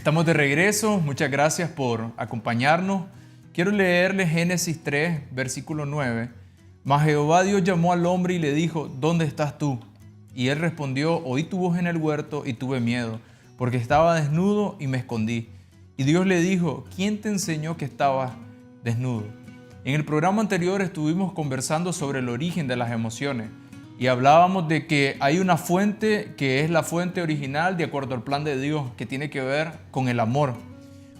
Estamos de regreso, muchas gracias por acompañarnos. Quiero leerle Génesis 3, versículo 9. Mas Jehová Dios llamó al hombre y le dijo, ¿dónde estás tú? Y él respondió, oí tu voz en el huerto y tuve miedo, porque estaba desnudo y me escondí. Y Dios le dijo, ¿quién te enseñó que estabas desnudo? En el programa anterior estuvimos conversando sobre el origen de las emociones y hablábamos de que hay una fuente que es la fuente original de acuerdo al plan de Dios, que tiene que ver con el amor.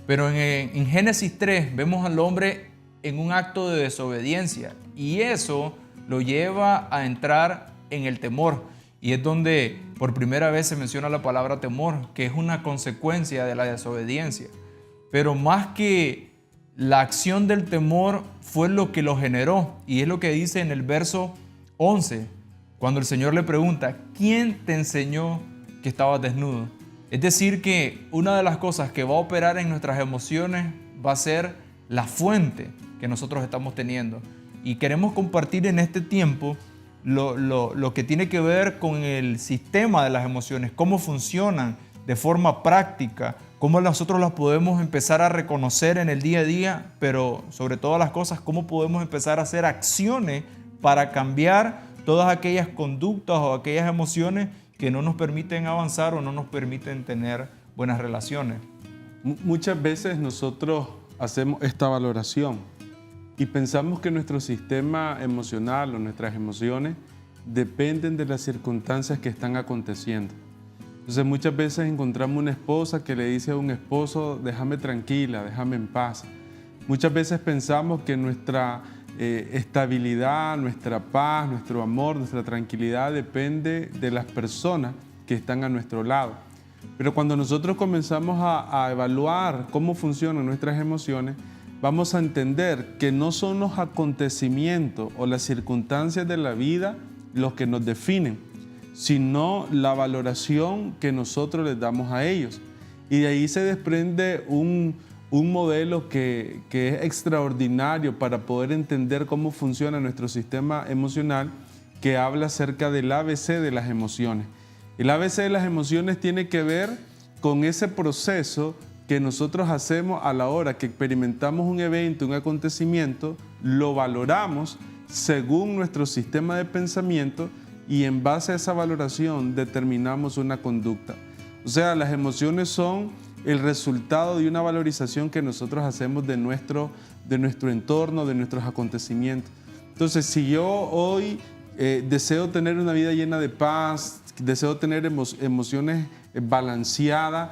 Pero en Génesis 3 vemos al hombre en un acto de desobediencia y eso lo lleva a entrar en el temor. Y es donde por primera vez se menciona la palabra temor, que es una consecuencia de la desobediencia. Pero más que la acción del temor fue lo que lo generó. Y es lo que dice en el verso 11, cuando el Señor le pregunta, ¿quién te enseñó que estabas desnudo? Es decir, que una de las cosas que va a operar en nuestras emociones va a ser la fuente que nosotros estamos teniendo. Y queremos compartir en este tiempo lo que tiene que ver con el sistema de las emociones, cómo funcionan de forma práctica, cómo nosotros las podemos empezar a reconocer en el día a día, pero sobre todas las cosas, cómo podemos empezar a hacer acciones para cambiar todas aquellas conductas o aquellas emociones que no nos permiten avanzar o no nos permiten tener buenas relaciones. Muchas veces nosotros hacemos esta valoración y pensamos que nuestro sistema emocional o nuestras emociones dependen de las circunstancias que están aconteciendo. Entonces muchas veces encontramos una esposa que le dice a un esposo, déjame tranquila, déjame en paz. Muchas veces pensamos que nuestra estabilidad, nuestra paz, nuestro amor, nuestra tranquilidad depende de las personas que están a nuestro lado. Pero cuando nosotros comenzamos a evaluar cómo funcionan nuestras emociones, vamos a entender que no son los acontecimientos o las circunstancias de la vida los que nos definen, sino la valoración que nosotros les damos a ellos. Y de ahí se desprende un modelo que es extraordinario para poder entender cómo funciona nuestro sistema emocional, que habla acerca del ABC de las emociones. El ABC de las emociones tiene que ver con ese proceso que nosotros hacemos a la hora que experimentamos un evento, un acontecimiento, lo valoramos según nuestro sistema de pensamiento y en base a esa valoración determinamos una conducta. O sea, las emociones son el resultado de una valorización que nosotros hacemos de nuestro entorno, de nuestros acontecimientos. Entonces, si yo hoy deseo tener una vida llena de paz, deseo tener emociones balanceadas,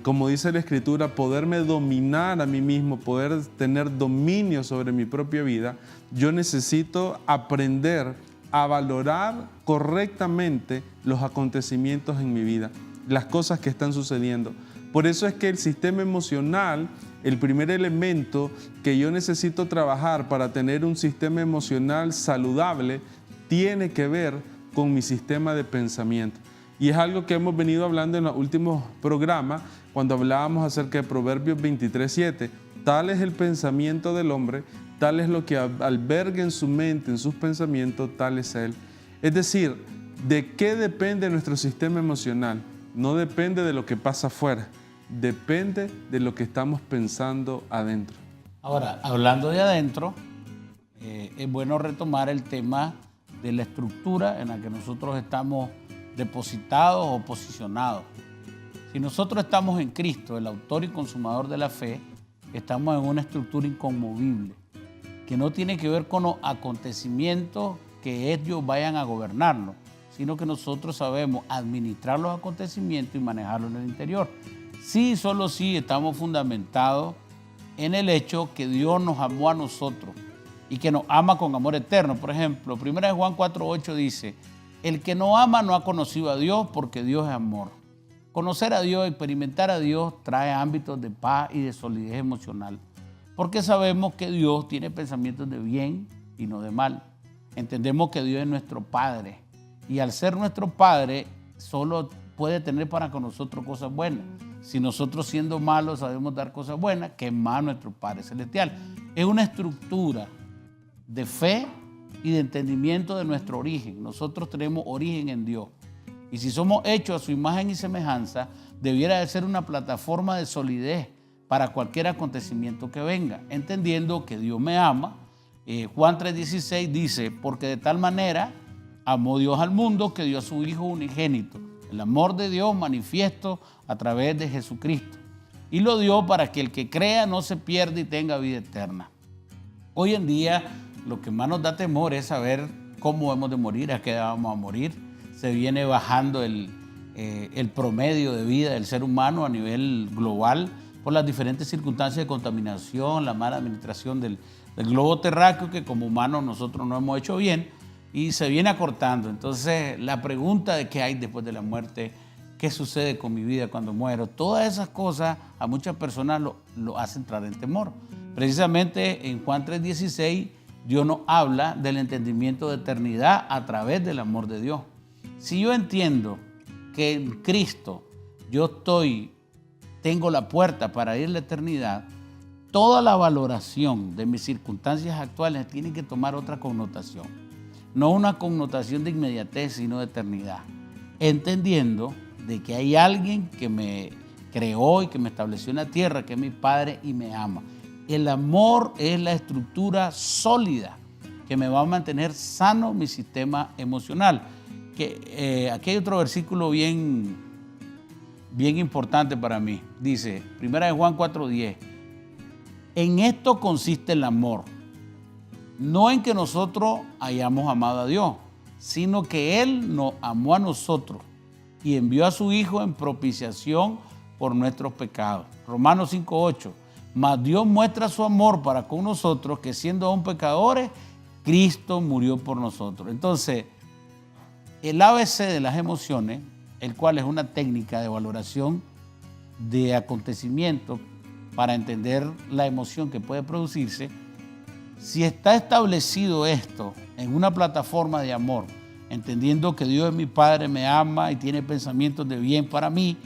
como dice la Escritura, poderme dominar a mí mismo, poder tener dominio sobre mi propia vida, yo necesito aprender a valorar correctamente los acontecimientos en mi vida, las cosas que están sucediendo. Por eso es que el sistema emocional, el primer elemento que yo necesito trabajar para tener un sistema emocional saludable, tiene que ver con mi sistema de pensamiento. Y es algo que hemos venido hablando en los últimos programas, cuando hablábamos acerca de Proverbios 23:7. Tal es el pensamiento del hombre, tal es lo que alberga en su mente, en sus pensamientos, tal es él. Es decir, ¿de qué depende nuestro sistema emocional? No depende de lo que pasa afuera, depende de lo que estamos pensando adentro. Ahora, hablando de adentro, es bueno retomar el tema de la estructura en la que nosotros estamos depositados o posicionados. Si nosotros estamos en Cristo, el autor y consumador de la fe, estamos en una estructura inconmovible, que no tiene que ver con los acontecimientos que ellos vayan a gobernarnos, sino que nosotros sabemos administrar los acontecimientos y manejarlos en el interior. Sí, solo sí estamos fundamentados en el hecho que Dios nos amó a nosotros y que nos ama con amor eterno. Por ejemplo, 1 Juan 4:8 dice, el que no ama no ha conocido a Dios porque Dios es amor. Conocer a Dios, experimentar a Dios trae ámbitos de paz y de solidez emocional, porque sabemos que Dios tiene pensamientos de bien y no de mal. Entendemos que Dios es nuestro Padre y al ser nuestro Padre solo puede tener para con nosotros cosas buenas. Si nosotros siendo malos sabemos dar cosas buenas, ¿qué más nuestro Padre Celestial? Es una estructura de fe y de entendimiento de nuestro origen. Nosotros tenemos origen en Dios. Y si somos hechos a su imagen y semejanza, debiera de ser una plataforma de solidez para cualquier acontecimiento que venga, entendiendo que Dios me ama. Juan 3:16 dice, porque de tal manera amó Dios al mundo que dio a su Hijo unigénito. El amor de Dios manifiesto a través de Jesucristo. Y lo dio para que el que crea no se pierda y tenga vida eterna. Hoy en día lo que más nos da temor es saber cómo hemos de morir, a qué edad vamos a morir. Se viene bajando el promedio de vida del ser humano a nivel global por las diferentes circunstancias de contaminación, la mala administración del globo terráqueo que como humanos nosotros no hemos hecho bien y se viene acortando. Entonces la pregunta de qué hay después de la muerte, qué sucede con mi vida cuando muero, todas esas cosas a muchas personas lo hacen entrar en temor. Precisamente en Juan 3:16 Dios nos habla del entendimiento de eternidad a través del amor de Dios. Si yo entiendo que en Cristo yo tengo la puerta para ir a la eternidad, toda la valoración de mis circunstancias actuales tiene que tomar otra connotación. No una connotación de inmediatez, sino de eternidad. Entendiendo de que hay alguien que me creó y que me estableció en la tierra, que es mi Padre y me ama. El amor es la estructura sólida que me va a mantener sano mi sistema emocional. Aquí hay otro versículo bien importante para mí. Dice, 1 Juan 4:10, en esto consiste el amor, no en que nosotros hayamos amado a Dios, sino que Él nos amó a nosotros y envió a su Hijo en propiciación por nuestros pecados. Romanos 5:8, mas Dios muestra su amor para con nosotros, que siendo aún pecadores, Cristo murió por nosotros. Entonces, el ABC de las emociones, el cual es una técnica de valoración de acontecimientos para entender la emoción que puede producirse, si está establecido esto en una plataforma de amor, entendiendo que Dios es mi Padre, me ama y tiene pensamientos de bien para mí,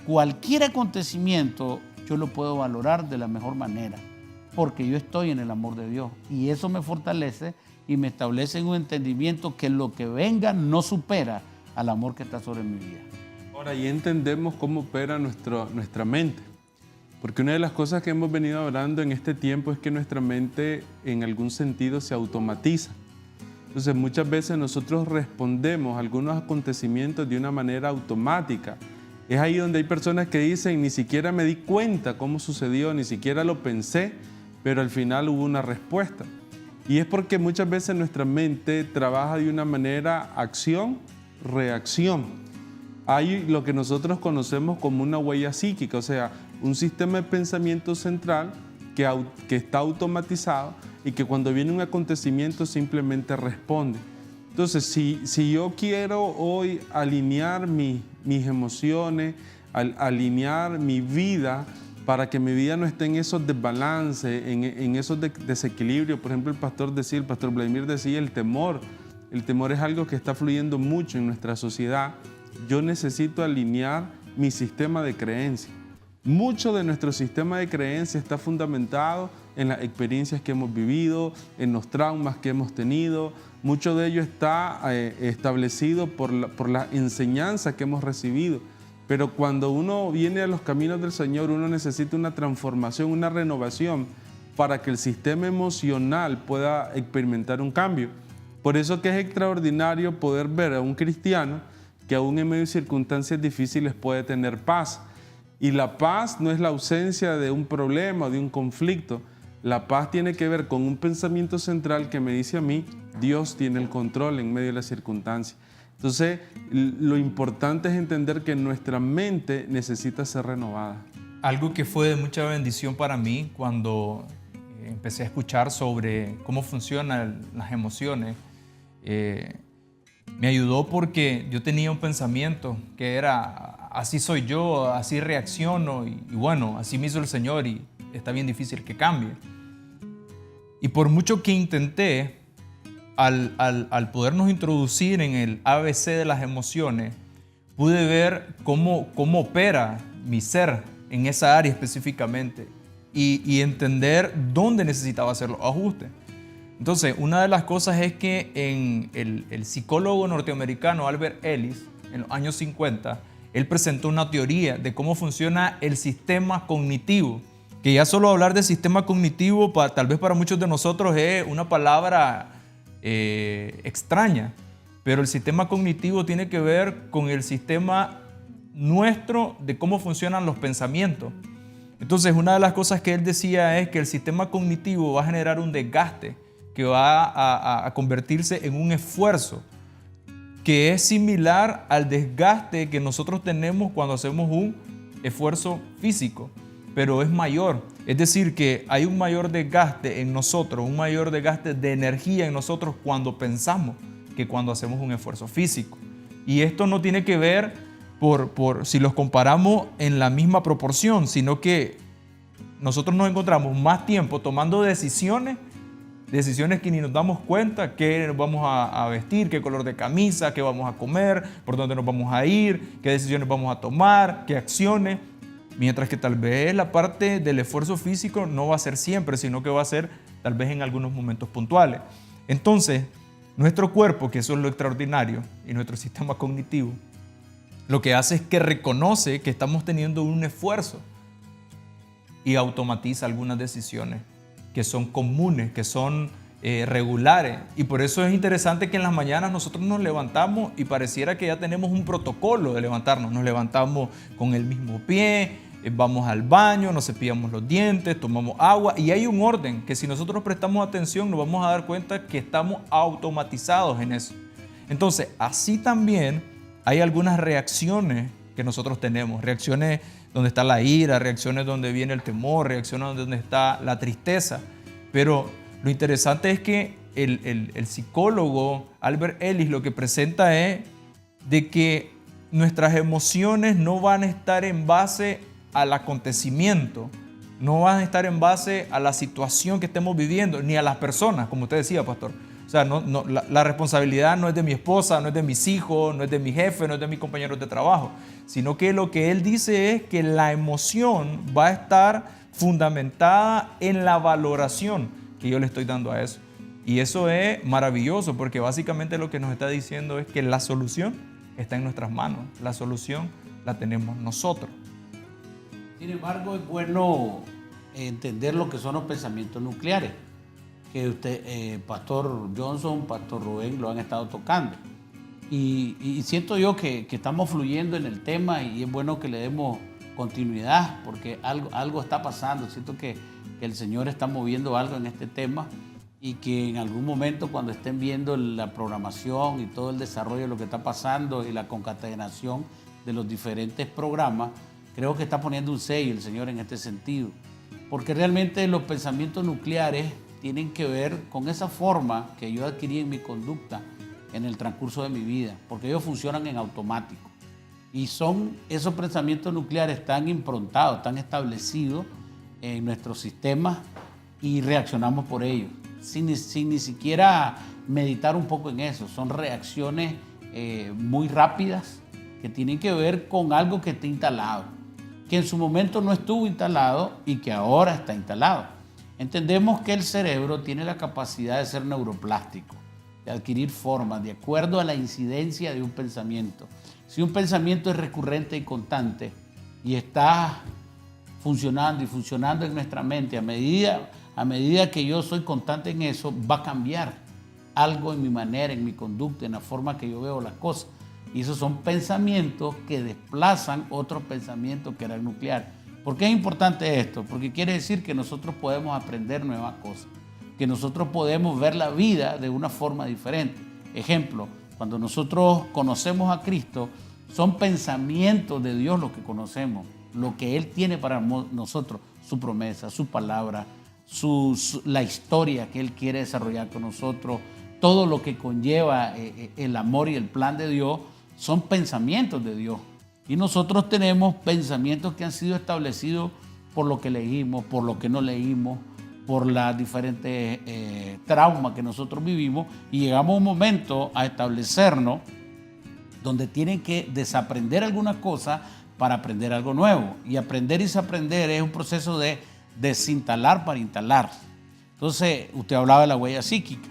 cualquier acontecimiento yo lo puedo valorar de la mejor manera, porque yo estoy en el amor de Dios y eso me fortalece y me establece en un entendimiento que lo que venga no supera al amor que está sobre mi vida. Ahora, ya entendemos cómo opera nuestra mente, porque una de las cosas que hemos venido hablando en este tiempo es que nuestra mente en algún sentido se automatiza. Entonces muchas veces nosotros respondemos a algunos acontecimientos de una manera automática. Es ahí donde hay personas que dicen, ni siquiera me di cuenta cómo sucedió, ni siquiera lo pensé, pero al final hubo una respuesta. Y es porque muchas veces nuestra mente trabaja de una manera acción-reacción. Hay lo que nosotros conocemos como una huella psíquica, o sea, un sistema de pensamiento central que está automatizado y que cuando viene un acontecimiento simplemente responde. Entonces, si yo quiero hoy alinear mis emociones, alinear mi vida para que mi vida no esté en esos desbalances, en esos desequilibrios. Por ejemplo, el pastor Vladimir decía, el temor es algo que está fluyendo mucho en nuestra sociedad. Yo necesito alinear mi sistema de creencias. Mucho de nuestro sistema de creencias está fundamentado en las experiencias que hemos vivido, en los traumas que hemos tenido. Mucho de ello está establecido por la enseñanza que hemos recibido. Pero cuando uno viene a los caminos del Señor, uno necesita una transformación, una renovación para que el sistema emocional pueda experimentar un cambio. Por eso que es extraordinario poder ver a un cristiano que aún en medio de circunstancias difíciles puede tener paz. Y la paz no es la ausencia de un problema o de un conflicto. La paz tiene que ver con un pensamiento central que me dice a mí, Dios tiene el control en medio de las circunstancias. Entonces, lo importante es entender que nuestra mente necesita ser renovada. Algo que fue de mucha bendición para mí cuando empecé a escuchar sobre cómo funcionan las emociones, me ayudó porque yo tenía un pensamiento que era, así soy yo, así reacciono y bueno, así me hizo el Señor y está bien difícil que cambie. Y por mucho que intenté, al podernos introducir en el ABC de las emociones, pude ver cómo opera mi ser en esa área específicamente y entender dónde necesitaba hacer los ajustes. Entonces, una de las cosas es que el psicólogo norteamericano Albert Ellis en los años 50, él presentó una teoría de cómo funciona el sistema cognitivo, que ya solo hablar de sistema cognitivo tal vez para muchos de nosotros es una palabra extraña, pero el sistema cognitivo tiene que ver con el sistema nuestro de cómo funcionan los pensamientos. Entonces, una de las cosas que él decía es que el sistema cognitivo va a generar un desgaste que va a convertirse en un esfuerzo que es similar al desgaste que nosotros tenemos cuando hacemos un esfuerzo físico, pero es mayor. Es decir, que hay un mayor desgaste en nosotros, un mayor desgaste de energía en nosotros cuando pensamos que cuando hacemos un esfuerzo físico. Y esto no tiene que ver por si los comparamos en la misma proporción, sino que nosotros nos encontramos más tiempo tomando decisiones que ni nos damos cuenta, qué nos vamos a vestir, qué color de camisa, qué vamos a comer, por dónde nos vamos a ir, qué decisiones vamos a tomar, qué acciones. Mientras que tal vez la parte del esfuerzo físico no va a ser siempre, sino que va a ser tal vez en algunos momentos puntuales. Entonces, nuestro cuerpo, que eso es lo extraordinario, y nuestro sistema cognitivo, lo que hace es que reconoce que estamos teniendo un esfuerzo y automatiza algunas decisiones que son comunes, que son regulares. Y por eso es interesante que en las mañanas nosotros nos levantamos y pareciera que ya tenemos un protocolo de levantarnos. Nos levantamos con el mismo pie, vamos al baño, nos cepillamos los dientes, tomamos agua y hay un orden que si nosotros prestamos atención nos vamos a dar cuenta que estamos automatizados en eso. Entonces, así también hay algunas reacciones que nosotros tenemos, reacciones donde está la ira, reacciones donde viene el temor, reacciones donde está la tristeza. Pero lo interesante es que el psicólogo Albert Ellis lo que presenta es de que nuestras emociones no van a estar en base al acontecimiento, no van a estar en base a la situación que estemos viviendo, ni a las personas, como usted decía, pastor. O sea, la responsabilidad no es de mi esposa, no es de mis hijos, no es de mi jefe, no es de mis compañeros de trabajo, sino que lo que él dice es que la emoción va a estar fundamentada en la valoración que yo le estoy dando a eso. Y eso es maravilloso porque básicamente lo que nos está diciendo es que la solución está en nuestras manos, la solución la tenemos nosotros. Sin embargo, es bueno entender lo que son los pensamientos nucleares, que usted, Pastor Johnson, Pastor Rubén, lo han estado tocando. Y siento yo que estamos fluyendo en el tema y es bueno que le demos continuidad porque algo está pasando. Siento que el Señor está moviendo algo en este tema y que en algún momento cuando estén viendo la programación y todo el desarrollo de lo que está pasando y la concatenación de los diferentes programas, creo que está poniendo un sello el Señor en este sentido. Porque realmente los pensamientos nucleares tienen que ver con esa forma que yo adquirí en mi conducta en el transcurso de mi vida, porque ellos funcionan en automático. Y son esos pensamientos nucleares tan improntados, tan establecidos en nuestro sistema y reaccionamos por ellos, sin ni siquiera meditar un poco en eso. Son reacciones muy rápidas que tienen que ver con algo que está instalado, que en su momento no estuvo instalado y que ahora está instalado. Entendemos que el cerebro tiene la capacidad de ser neuroplástico, de adquirir formas de acuerdo a la incidencia de un pensamiento. Si un pensamiento es recurrente y constante y está funcionando y funcionando en nuestra mente, a medida que yo soy constante en eso, va a cambiar algo en mi manera, en mi conducta, en la forma que yo veo las cosas. Y esos son pensamientos que desplazan otros pensamientos que eran nucleares. ¿Por qué es importante esto? Porque quiere decir que nosotros podemos aprender nuevas cosas, que nosotros podemos ver la vida de una forma diferente. Ejemplo, cuando nosotros conocemos a Cristo, son pensamientos de Dios los que conocemos, lo que Él tiene para nosotros, su promesa, su palabra, la historia que Él quiere desarrollar con nosotros, todo lo que conlleva el amor y el plan de Dios, son pensamientos de Dios. Y nosotros tenemos pensamientos que han sido establecidos por lo que leímos, por lo que no leímos, por las diferentes traumas que nosotros vivimos y llegamos a un momento a establecernos donde tienen que desaprender alguna cosa para aprender algo nuevo. Y aprender y desaprender es un proceso de desinstalar para instalar. Entonces, usted hablaba de la huella psíquica.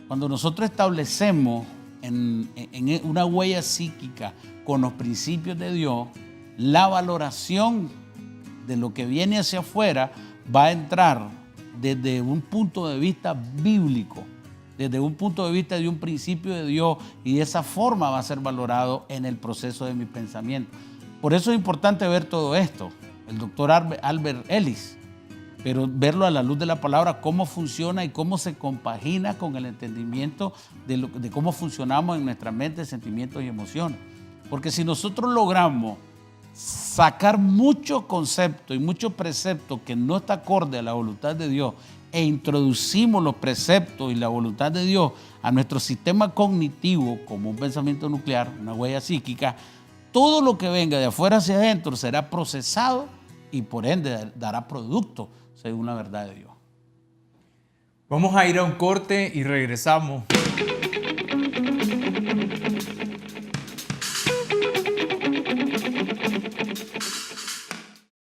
Cuando nosotros establecemos en una huella psíquica con los principios de Dios, la valoración de lo que viene hacia afuera va a entrar desde un punto de vista bíblico, desde un punto de vista de un principio de Dios, y de esa forma va a ser valorado en el proceso de mi pensamiento. Por eso es importante ver todo esto. El doctor Albert Ellis, pero verlo a la luz de la palabra, cómo funciona y cómo se compagina con el entendimiento de cómo funcionamos en nuestra mente, sentimientos y emociones. Porque si nosotros logramos sacar muchos conceptos y muchos preceptos que no está acorde a la voluntad de Dios e introducimos los preceptos y la voluntad de Dios a nuestro sistema cognitivo como un pensamiento nuclear, una huella psíquica, todo lo que venga de afuera hacia adentro será procesado y por ende dará producto según la verdad de Dios. Vamos a ir a un corte y regresamos.